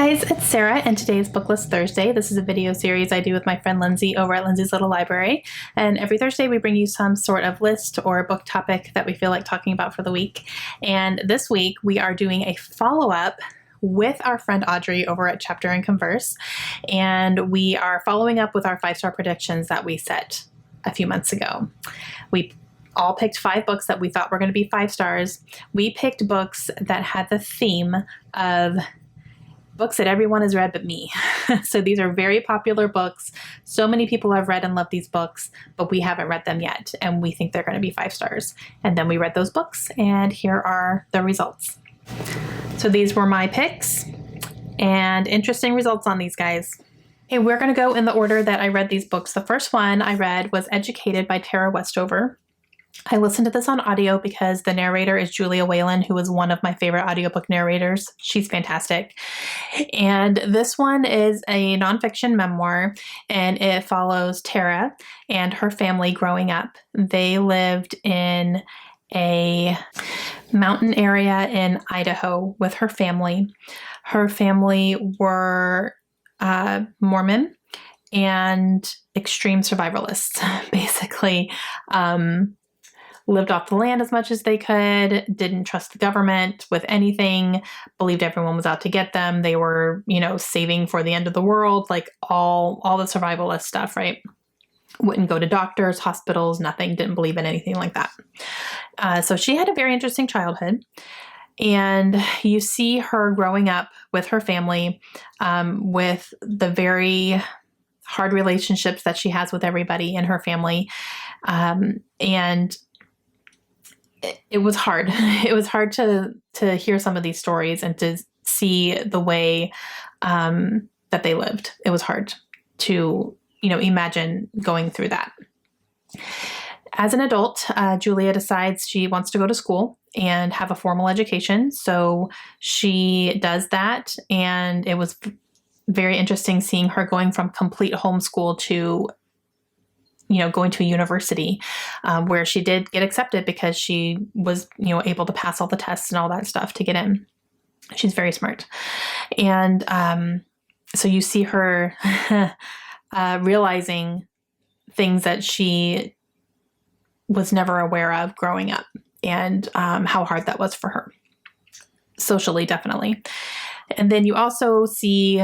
guys, it's Sarah and today is Booklist Thursday. This is a video series I do with my friend Lindsay over at Lindsay's Little Library. And every Thursday we bring you some sort of list or book topic that we feel like talking about for the week. And this week we are doing a follow-up with our friend Audrey over at Chapter and Converse. And we are following up with our 5-star predictions that we set a few months ago. We all picked 5 books that we thought were going to be 5 stars. We picked books that had the theme of books that everyone has read but me. So these are very popular books. So many people have read and loved these books, but we haven't read them yet, and we think they're going to be 5 stars. And then we read those books, and here are the results. So these were my picks, and interesting results on these guys. Okay, we're going to go in the order that I read these books. The first one I read was Educated by Tara Westover. I listened to this on audio because the narrator is Julia Whalen, who is one of my favorite audiobook narrators. She's fantastic. And this one is a nonfiction memoir, and it follows Tara and her family growing up. They lived in a mountain area in Idaho with her family. Her family were Mormon and extreme survivalists, basically. Lived off the land as much as they could, didn't trust the government with anything, believed everyone was out to get them. They were, saving for the end of the world, like all the survivalist stuff, right? Wouldn't go to doctors, hospitals, nothing, didn't believe in anything like that. So she had a very interesting childhood. And you see her growing up with her family, with the very hard relationships that she has with everybody in her family. And it was hard. It was hard to hear some of these stories and to see the way that they lived. It was hard to, imagine going through that. As an adult, Julia decides she wants to go to school and have a formal education. So she does that. And it was very interesting seeing her going from complete homeschool to going to a university where she did get accepted because she was, able to pass all the tests and all that stuff to get in. She's very smart. And so you see her realizing things that she was never aware of growing up and how hard that was for her. Socially, definitely. And then you also see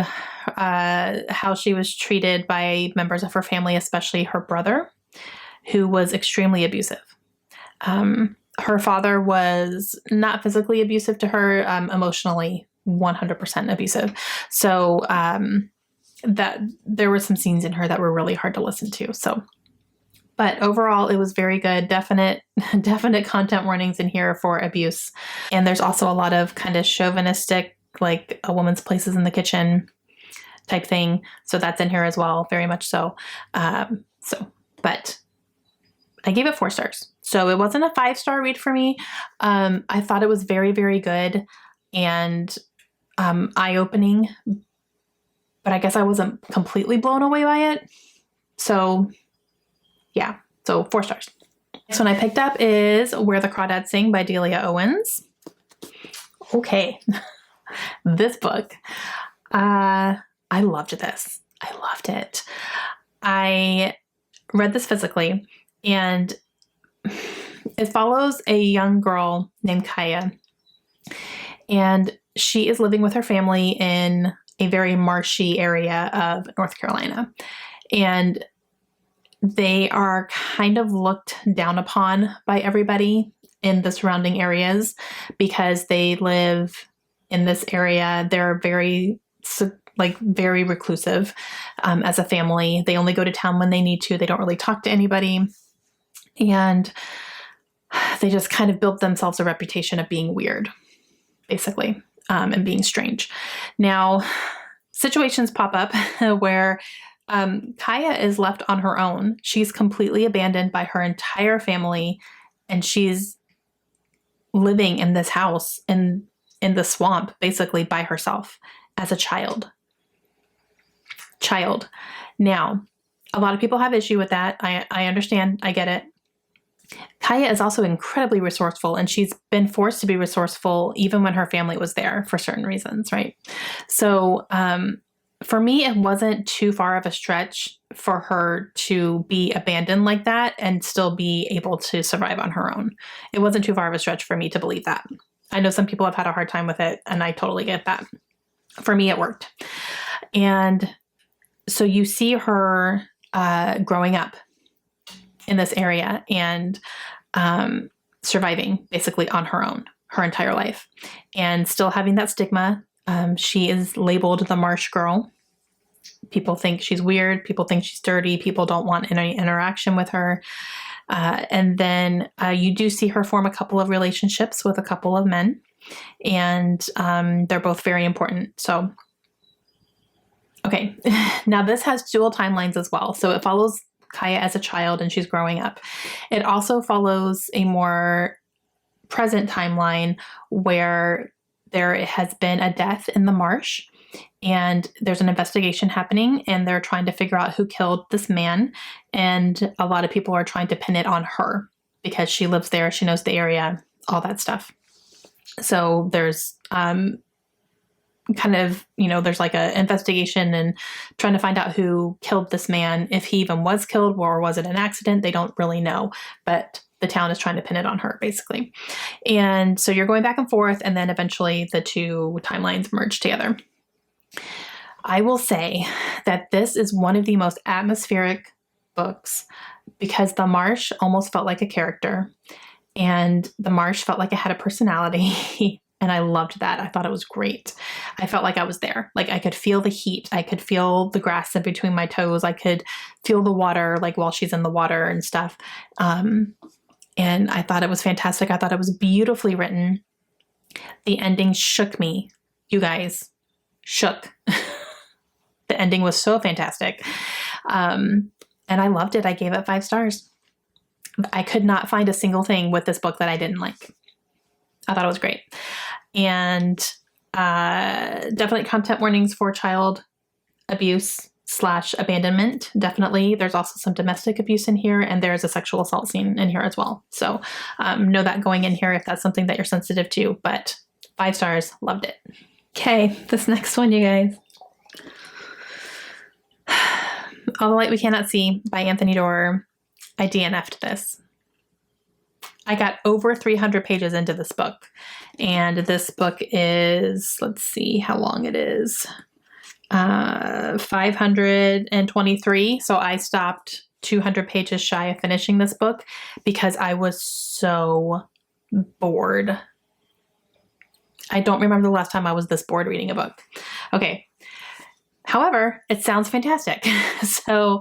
how she was treated by members of her family, especially her brother, who was extremely abusive. Her father was not physically abusive to her, emotionally 100% abusive. So that there were some scenes in her that were really hard to listen to. But overall, it was very good. Definite content warnings in here for abuse. And there's also a lot of kind of chauvinistic, like a woman's place is in the kitchen type thing. So that's in here as well, very much so. But I gave it 4 stars. So it wasn't a 5-star read for me. I thought it was very, very good and eye-opening, but I guess I wasn't completely blown away by it. So yeah, so 4 stars. Next one I picked up is Where the Crawdads Sing by Delia Owens. Okay. This book, I loved this. I loved it. I read this physically, and it follows a young girl named Kaya, and she is living with her family in a very marshy area of North Carolina, and they are kind of looked down upon by everybody in the surrounding areas because they live in this area. They're very reclusive as a family. They only go to town when they need to. They don't really talk to anybody. And they just kind of built themselves a reputation of being weird, basically, and being strange. Now, situations pop up where Kaya is left on her own. She's completely abandoned by her entire family, and she's living in this house in the swamp, basically by herself as a child. Now, a lot of people have issue with that. I understand. I get it. Kaya is also incredibly resourceful, and she's been forced to be resourceful even when her family was there for certain reasons, right? So for me, it wasn't too far of a stretch for her to be abandoned like that and still be able to survive on her own. It wasn't too far of a stretch for me to believe that. I know some people have had a hard time with it, and I totally get that. For me, it worked. And so you see her growing up in this area and surviving basically on her own her entire life and still having that stigma. She is labeled the marsh girl. People think she's weird. People think she's dirty. People don't want any interaction with her. And then you do see her form a couple of relationships with a couple of men, and they're both very important. So, okay, now this has dual timelines as well. So it follows Kaya as a child and she's growing up. It also follows a more present timeline where there has been a death in the marsh and there's an investigation happening and they're trying to figure out who killed this man. And a lot of people are trying to pin it on her because she lives there, she knows the area, all that stuff. So there's kind of, there's like an investigation and trying to find out who killed this man, if he even was killed or was it an accident. They don't really know, but the town is trying to pin it on her basically. And so you're going back and forth, and then eventually the two timelines merge together. I will say that this is one of the most atmospheric books because the marsh almost felt like a character and the marsh felt like it had a personality. And I loved that. I thought it was great. I felt like I was there. Like I could feel the heat. I could feel the grass in between my toes. I could feel the water, like while she's in the water and stuff. And I thought it was fantastic. I thought it was beautifully written. The ending shook me. You guys, shook. The ending was so fantastic. And I loved it. I gave it 5 stars. I could not find a single thing with this book that I didn't like. I thought it was great. And definitely content warnings for child abuse / abandonment. Definitely. There's also some domestic abuse in here, and there's a sexual assault scene in here as well. So know that going in here if that's something that you're sensitive to, but 5 stars, loved it. Okay, this next one, you guys. All the Light We Cannot See by Anthony Doerr. I DNF'd this. I got over 300 pages into this book, and this book is, let's see how long it is, 523. So I stopped 200 pages shy of finishing this book because I was so bored. I don't remember the last time I was this bored reading a book. Okay. However, it sounds fantastic. So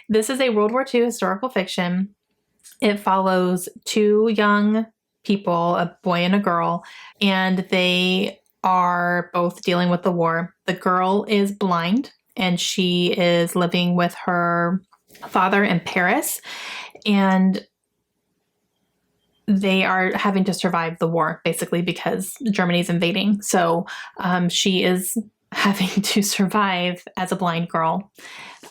this is a World War II historical fiction. It follows 2 young people, a boy and a girl, and they are both dealing with the war. The girl is blind, and she is living with her father in Paris, and they are having to survive the war, basically, because Germany's invading. So she is having to survive as a blind girl.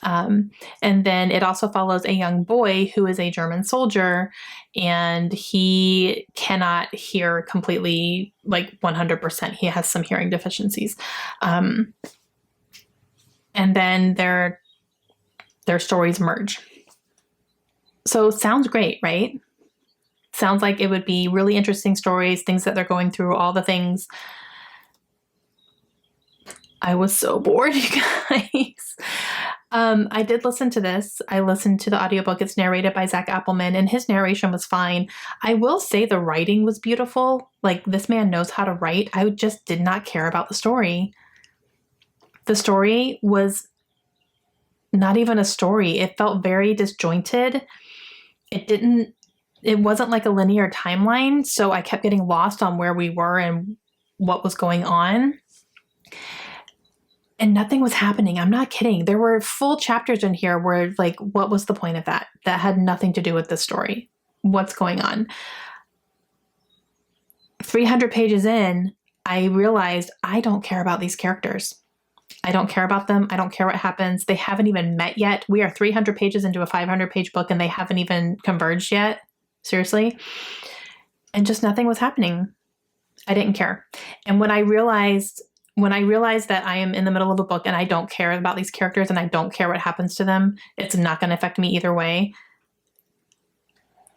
And then it also follows a young boy who is a German soldier, and he cannot hear completely, like 100%. He has some hearing deficiencies. And then their stories merge. So sounds great, right? Sounds like it would be really interesting stories, things that they're going through, all the things. I was so bored, you guys. I did listen to this. I listened to the audiobook. It's narrated by Zach Appelman, and his narration was fine. I will say the writing was beautiful. Like, this man knows how to write. I just did not care about the story. The story was not even a story. It felt very disjointed. It wasn't like a linear timeline, so I kept getting lost on where we were and what was going on. And nothing was happening. I'm not kidding. There were full chapters in here where, like, what was the point of that? That had nothing to do with the story. What's going on? 300 pages in, I realized I don't care about these characters. I don't care about them. I don't care what happens. They haven't even met yet. We are 300 pages into a 500-page book, and they haven't even converged yet. seriously. And just nothing was happening. I didn't care. And when I realized that I am in the middle of a book and I don't care about these characters and I don't care what happens to them, it's not going to affect me either way.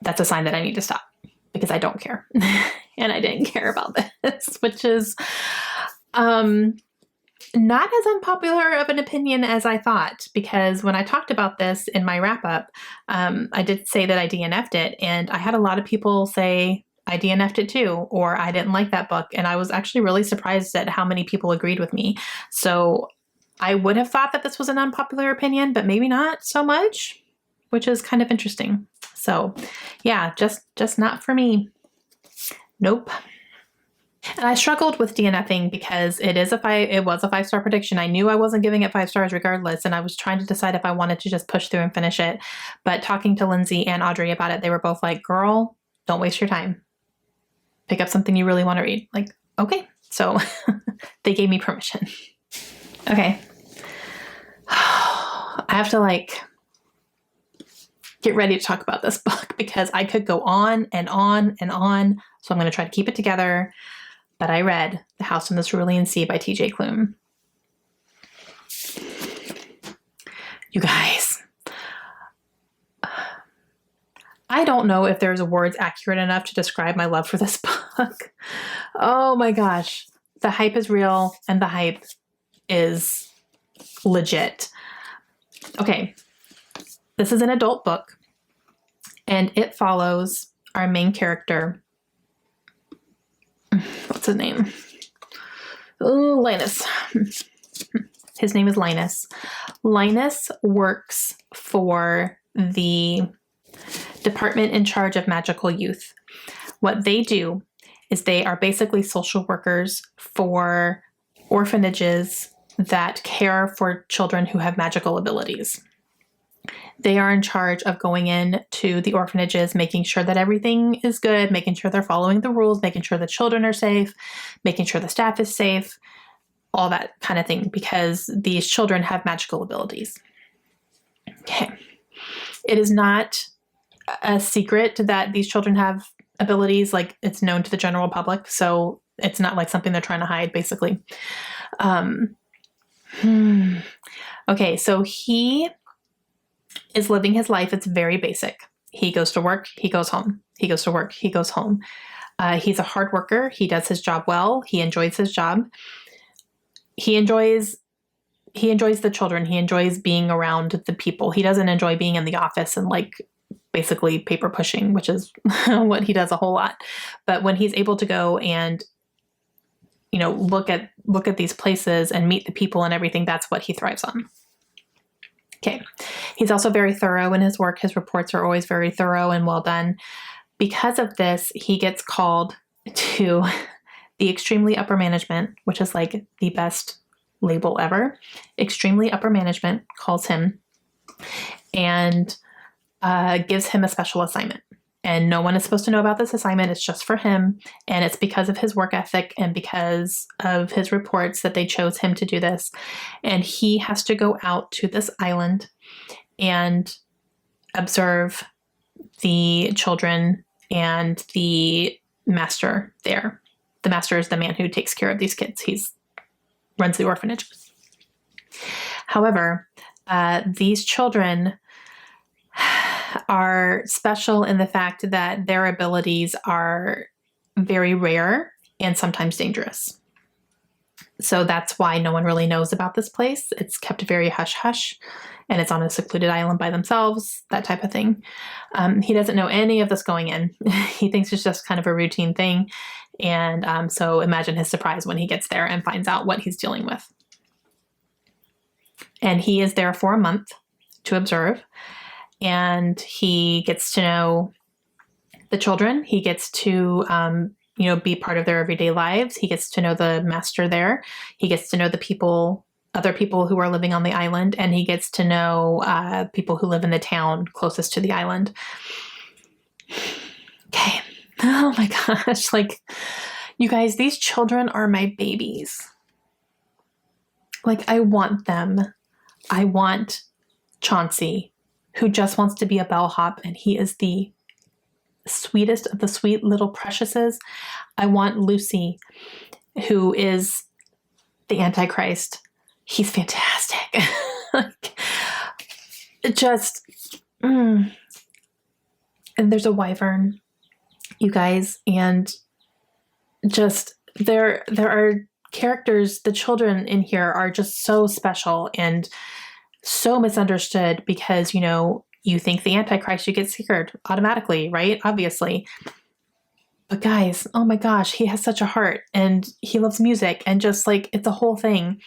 That's a sign that I need to stop because I don't care. And I didn't care about this, which is not as unpopular of an opinion as I thought, because when I talked about this in my wrap up, I did say that I DNF'd it, and I had a lot of people say I DNF'd it too, or I didn't like that book. And I was actually really surprised at how many people agreed with me. So I would have thought that this was an unpopular opinion, but maybe not so much, which is kind of interesting. So yeah, just not for me. Nope. And I struggled with DNFing because it was a 5-star prediction. I knew I wasn't giving it 5 stars regardless, and I was trying to decide if I wanted to just push through and finish it. But talking to Lindsay and Audrey about it, they were both like, girl, don't waste your time. Pick up something you really want to read. Like, okay. So they gave me permission. Okay. I have to get ready to talk about this book because I could go on and on and on. So I'm going to try to keep it together. But I read The House in the Cerulean Sea by T.J. Klune. You guys, I don't know if there's words accurate enough to describe my love for this book. Oh my gosh. The hype is real and the hype is legit. Okay. This is an adult book and it follows our main character. What's his name? Oh, Linus. His name is Linus. Linus works for the department in charge of magical youth. What they do is they are basically social workers for orphanages that care for children who have magical abilities. They are in charge of going in to the orphanages, making sure that everything is good, making sure they're following the rules, making sure the children are safe, making sure the staff is safe, all that kind of thing, because these children have magical abilities. Okay. It is not a secret that these children have abilities, like it's known to the general public, so it's not like something they're trying to hide, basically. Okay, so he is living his life. It's very basic. He goes to work, he goes home. He goes to work, he goes home. He's a hard worker. He does his job well. He enjoys his job. He enjoys the children. He enjoys being around the people. He doesn't enjoy being in the office and basically paper pushing, which is what he does a whole lot. But when he's able to go and look at these places and meet the people and everything, that's what he thrives on. Okay. He's also very thorough in his work. His reports are always very thorough and well done. Because of this, he gets called to the extremely upper management, which is the best label ever. Extremely upper management calls him and gives him a special assignment. And no one is supposed to know about this assignment. It's just for him. And it's because of his work ethic and because of his reports that they chose him to do this. And he has to go out to this island and observe the children and the master there. The master is the man who takes care of these kids. He runs the orphanage. However, these children are special in the fact that their abilities are very rare and sometimes dangerous. So that's why no one really knows about this place. It's kept very hush-hush, and it's on a secluded island by themselves, that type of thing. He doesn't know any of this going in. He thinks it's just kind of a routine thing. And so imagine his surprise when he gets there and finds out what he's dealing with. And he is there for a month to observe. And he gets to know the children. He gets to, be part of their everyday lives. He gets to know the master there. He gets to know the other people who are living on the island. And he gets to know people who live in the town closest to the island. Okay. Oh my gosh. You guys, these children are my babies. I want them. I want Chauncey, who just wants to be a bellhop, and he is the sweetest of the sweet little preciouses. I want Lucy, who is the Antichrist. He's fantastic. Like, just, and there's a wyvern, you guys, and just there are characters, the children in here are just so special and so misunderstood because, you know, you think the Antichrist, you get scared automatically, right? Obviously. But guys, oh my gosh, he has such a heart and he loves music and just like, it's a whole thing.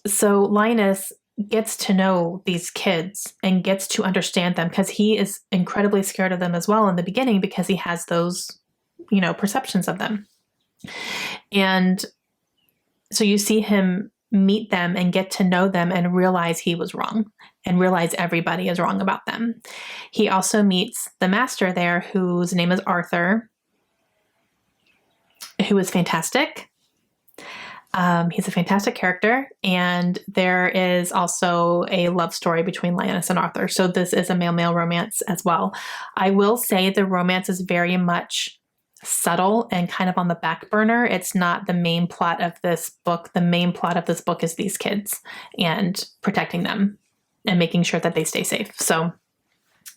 So Linus gets to know these kids and gets to understand them because he is incredibly scared of them as well in the beginning because he has those, you know, perceptions of them. And so you see him meet them and get to know them and realize he was wrong and realize everybody is wrong about them. He also meets the master there, whose name is Arthur, who is fantastic. He's a fantastic character, and there is also a love story between Linus and Arthur. So this is a male-male romance as well. I will say the romance is very much subtle and kind of on the back burner. It's not the main plot of this book. The main plot of this book is these kids and protecting them and making sure that they stay safe. So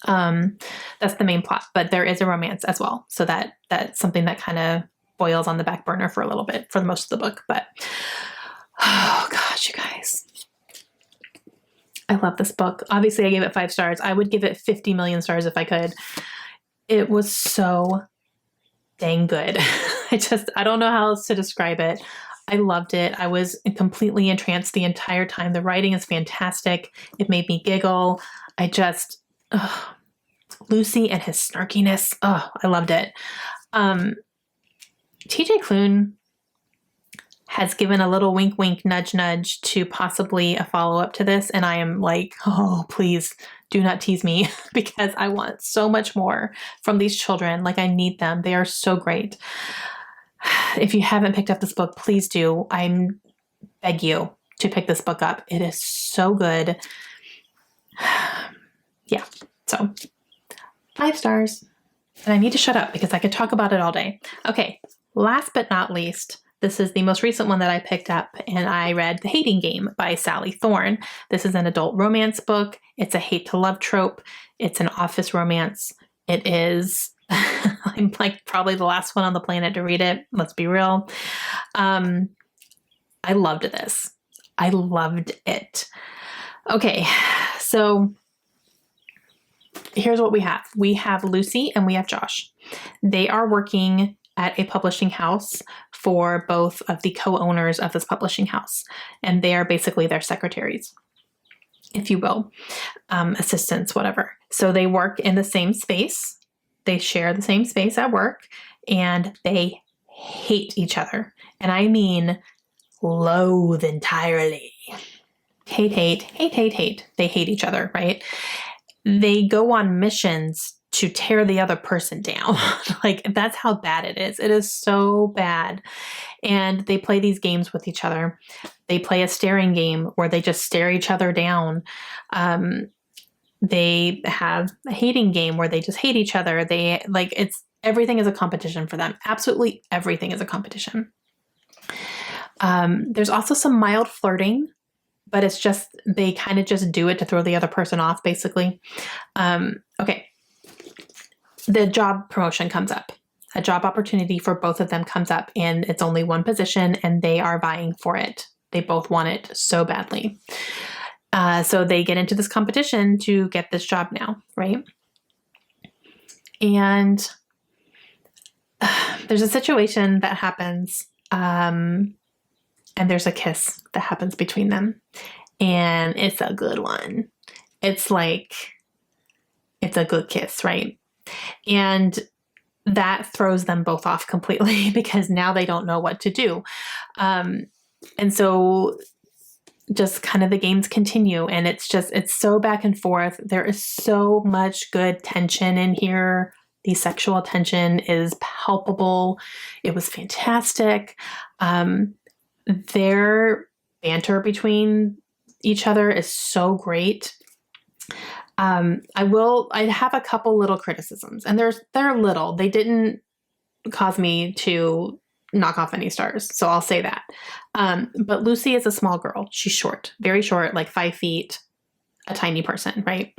that's the main plot, but there is a romance as well. So that's something that kind of boils on the back burner for a little bit for most of the book. But oh gosh, you guys, I love this book. Obviously I gave it 5 stars. I would give it 50 million stars if I could. It was so dang good. I don't know how else to describe it. I loved it. I was completely entranced the entire time. The writing is fantastic. It made me giggle. Lucy and his snarkiness. Oh, I loved it. TJ Klune has given a little wink, wink, nudge, nudge to possibly a follow-up to this. And I am like, oh, please do not tease me because I want so much more from these children. Like, I need them. They are so great. If you haven't picked up this book, please do. I beg you to pick this book up. It is so good. Yeah. So 5 stars. And I need to shut up because I could talk about it all day. Okay. Last but not least, this is the most recent one that I picked up, and I read The Hating Game by Sally Thorne. This is an adult romance book. It's a hate to love trope. It's an office romance. It is, I'm like probably the last one on the planet to read it. Let's be real. I loved this. I loved it. Okay, so here's what we have. We have Lucy and we have Josh. They are working at a publishing house for both of the co-owners of this publishing house. And they are basically their secretaries, if you will, assistants, whatever. So they work in the same space. They share the same space at work, and they hate each other. And I mean loathe entirely. Hate, hate, hate, hate, hate. They hate each other, right? They go on missions to tear the other person down. Like, that's how bad it is. It is so bad. And they play these games with each other. They play a staring game where they just stare each other down. They have a hating game where they just hate each other. Everything is a competition for them. Absolutely everything is a competition. There's also some mild flirting, but it's just, they kind of just do it to throw the other person off, basically. Okay. The job promotion comes up. A job opportunity for both of them comes up, and it's only one position, and they are vying for it. They both want it so badly. So they get into this competition to get this job now, right? And there's a situation that happens, and there's a kiss that happens between them, and it's a good one. It's like, it's a good kiss, right? And that throws them both off completely because now they don't know what to do. And so just kind of the games continue, and it's so back and forth. There is so much good tension in here. The sexual tension is palpable. It was fantastic. Their banter between each other is so great. I have a couple little criticisms, and they're little. They didn't cause me to knock off any stars, so I'll say that. But Lucy is a small girl. She's short, very short, like 5 feet, a tiny person, right?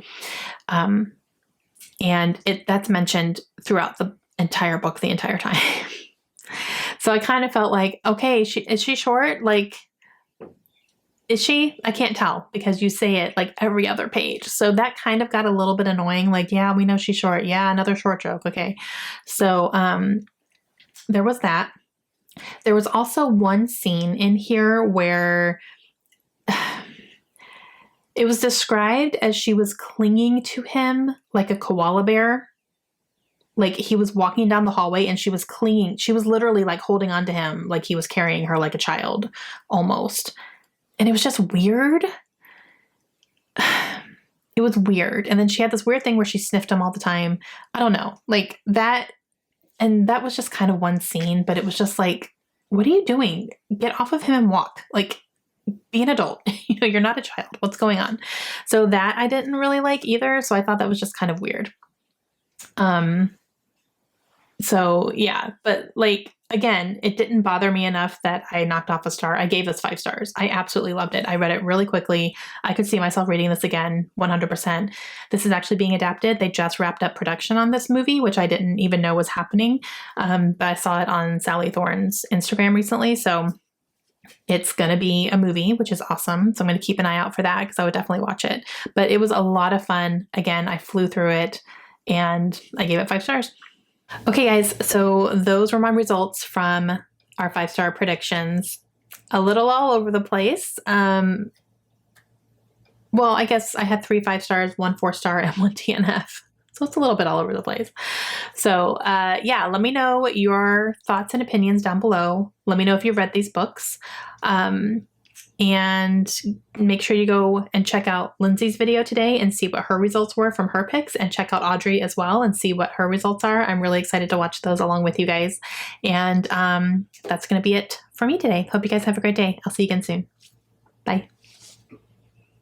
And that's mentioned throughout the entire book, the entire time. So I kind of felt like, okay, is she short? Like, is she? I can't tell because you say it like every other page. So that kind of got a little bit annoying. Like, yeah, we know she's short. Yeah, another short joke. Okay. So there was that. There was also one scene in here where it was described as she was clinging to him like a koala bear. Like he was walking down the hallway and she was clinging. She was literally like holding on to him like he was carrying her like a child almost. And it was just weird. It was weird. And then she had this weird thing where she sniffed him all the time. I don't know. Like that. And that was just kind of one scene, but it was just like, what are you doing? Get off of him and walk. Like, be an adult. You're not a child. What's going on? So that I didn't really like either. So I thought that was just kind of weird. So yeah, but like, again, it didn't bother me enough that I knocked off a star. I gave this 5 stars. I absolutely loved it. I read it really quickly. I could see myself reading this again, 100%. This is actually being adapted. They just wrapped up production on this movie, which I didn't even know was happening. But I saw it on Sally Thorne's Instagram recently. So it's going to be a movie, which is awesome. So I'm going to keep an eye out for that because I would definitely watch it. But it was a lot of fun. Again, I flew through it and I gave it 5 stars. Okay, guys, so those were my results from our 5-star predictions. A little all over the place. Well, I guess I had 3 5 stars, 1 4-star, and 1 TNF. So it's a little bit all over the place. So yeah, let me know your thoughts and opinions down below. Let me know if you've read these books. And make sure you go and check out Lindsay's video today and see what her results were from her picks, and check out Audrey as well and see what her results are. I'm really excited to watch those along with you guys. And that's going to be it for me today. Hope you guys have a great day. I'll see you again soon. Bye.